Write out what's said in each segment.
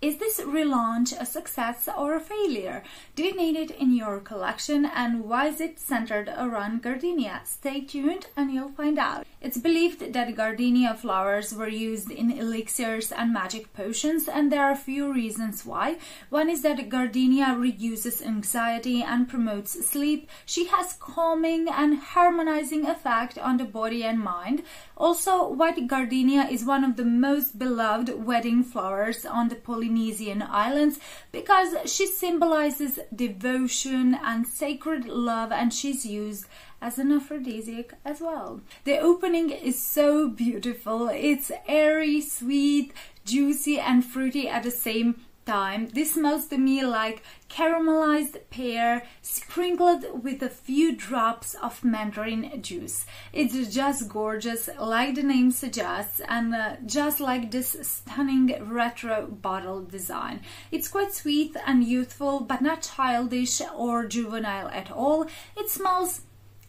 Is this relaunch a success or a failure? Do you need it in your collection, and why is it centered around gardenia? Stay tuned and you'll find out. It's believed that gardenia flowers were used in elixirs and magic potions, and there are a few reasons why. One is that gardenia reduces anxiety and promotes sleep. She has calming and harmonizing effect on the body and mind. Also, white gardenia is one of the most beloved wedding flowers on the Polynesian islands because she symbolizes devotion and sacred love, and she's used as an aphrodisiac as well. The opening is so beautiful. It's airy, sweet, juicy and fruity at the same time. This smells to me like caramelized pear sprinkled with a few drops of mandarin juice. It's just gorgeous, like the name suggests, and just like this stunning retro bottle design. It's quite sweet and youthful, but not childish or juvenile at all. It smells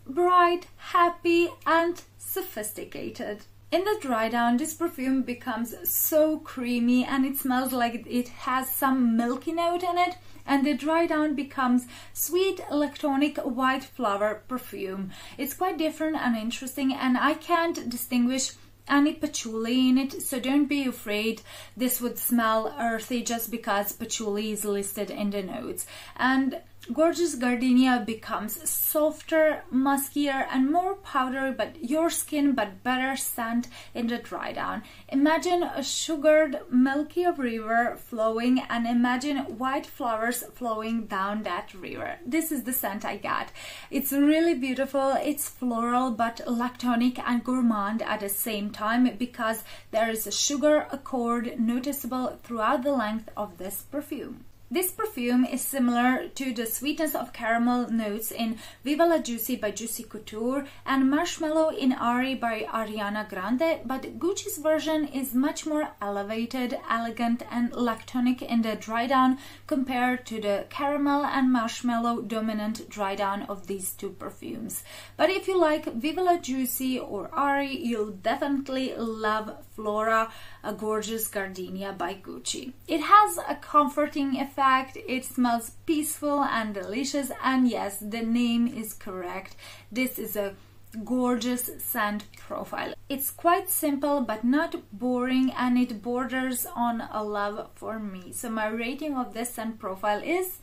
bright, happy and sophisticated. In the dry down, this perfume becomes so creamy and it smells like it has some milky note in it, and the dry down becomes sweet electronic white flower perfume. It's quite different and interesting, and I can't distinguish any patchouli in it, so don't be afraid this would smell earthy just because patchouli is listed in the notes. And gorgeous gardenia becomes softer, muskier and more powdery, but your skin but better scent in the dry down. Imagine a sugared milky river flowing, and imagine white flowers flowing down that river. This is the scent I got. It's really beautiful. It's floral but lactonic and gourmand at the same time because there is a sugar accord noticeable throughout the length of this perfume. This perfume is similar to the sweetness of caramel notes in Viva la Juicy by Juicy Couture and Marshmallow in Ari by Ariana Grande, but Gucci's version is much more elevated, elegant and lactonic in the dry down compared to the caramel and marshmallow dominant dry down of these two perfumes. But if you like Viva la Juicy or Ari, you'll definitely love Flora, a gorgeous gardenia by Gucci. It has a comforting effect, it smells peaceful and delicious, and yes, the name is correct. This is a gorgeous scent profile. It's quite simple but not boring, and it borders on a love for me. So my rating of this scent profile is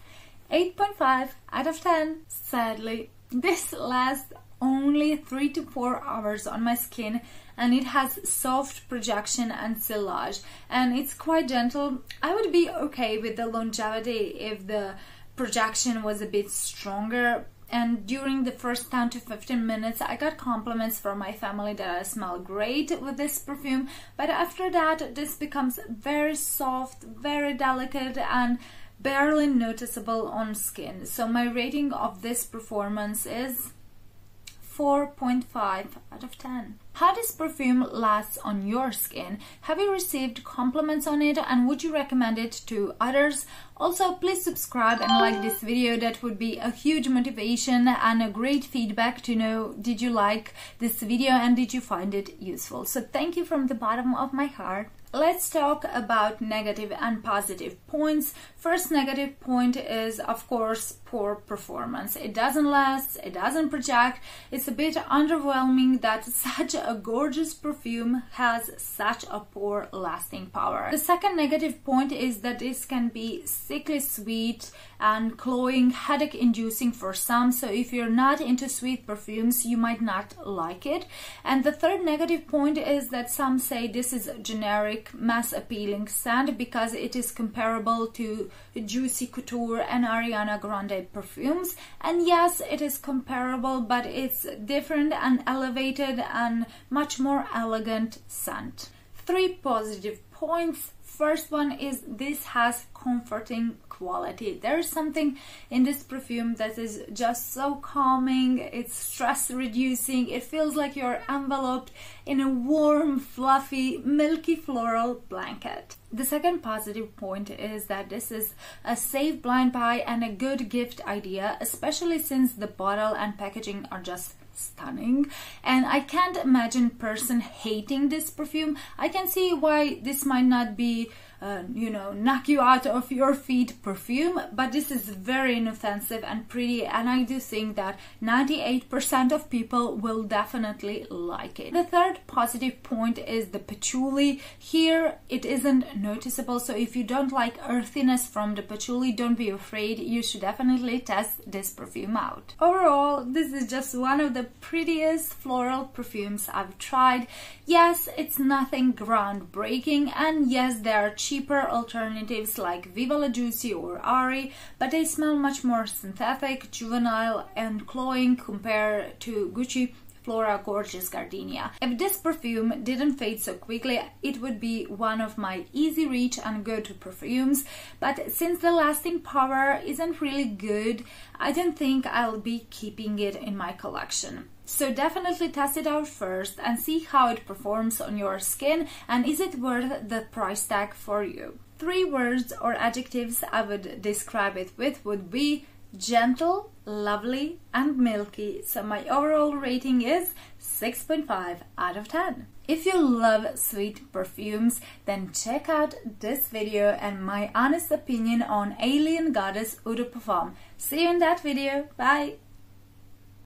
8.5 out of 10. Sadly, this lasts only 3 to 4 hours on my skin, and it has soft projection and sillage, and it's quite gentle. I would be okay with the longevity if the projection was a bit stronger, and during the first 10 to 15 minutes I got compliments from my family that I smell great with this perfume, but after that this becomes very soft, very delicate and barely noticeable on skin. So my rating of this performance is 4.5 out of 10. How this perfume lasts on your skin? Have you received compliments on it, and would you recommend it to others? Also, please subscribe and like this video. That would be a huge motivation and a great feedback to know did you like this video and did you find it useful. So thank you from the bottom of my heart. Let's talk about negative and positive points. First negative point is, of course, poor performance. It doesn't last, it doesn't project. It's a bit underwhelming that such a gorgeous perfume has such a poor lasting power. The second negative point is that this can be sickly sweet and cloying, headache inducing for some. So if you're not into sweet perfumes, you might not like it. And the third negative point is that some say this is a generic mass appealing scent because it is comparable to Juicy Couture and Ariana Grande perfumes. And yes, it is comparable, but it's different and elevated and much more elegant scent. 3 positive points. First one is this has comforting quality. There is something in this perfume that is just so calming. It's stress reducing. It feels like you're enveloped in a warm, fluffy, milky floral blanket. The second positive point is that this is a safe blind buy and a good gift idea, especially since the bottle and packaging are just stunning, and I can't imagine person hating this perfume. I can see why this might not be knock you out of your feet perfume, but this is very inoffensive and pretty, and I do think that 98% of people will definitely like it. The third positive point is the patchouli. Here it isn't noticeable, so if you don't like earthiness from the patchouli, don't be afraid, you should definitely test this perfume out. Overall, this is just one of the prettiest floral perfumes I've tried. Yes, it's nothing groundbreaking, and yes, there are cheaper alternatives like Viva La Juicy or Ari, but they smell much more synthetic, juvenile and cloying compared to Gucci Flora Gorgeous Gardenia. If this perfume didn't fade so quickly, it would be one of my easy reach and go-to perfumes, but since the lasting power isn't really good, I don't think I'll be keeping it in my collection. So definitely test it out first and see how it performs on your skin, and is it worth the price tag for you. 3 words or adjectives I would describe it with would be gentle, lovely and milky. So my overall rating is 6.5 out of 10. If you love sweet perfumes, then check out this video and my honest opinion on Alien Goddess Eau de Parfum. See you in that video. Bye!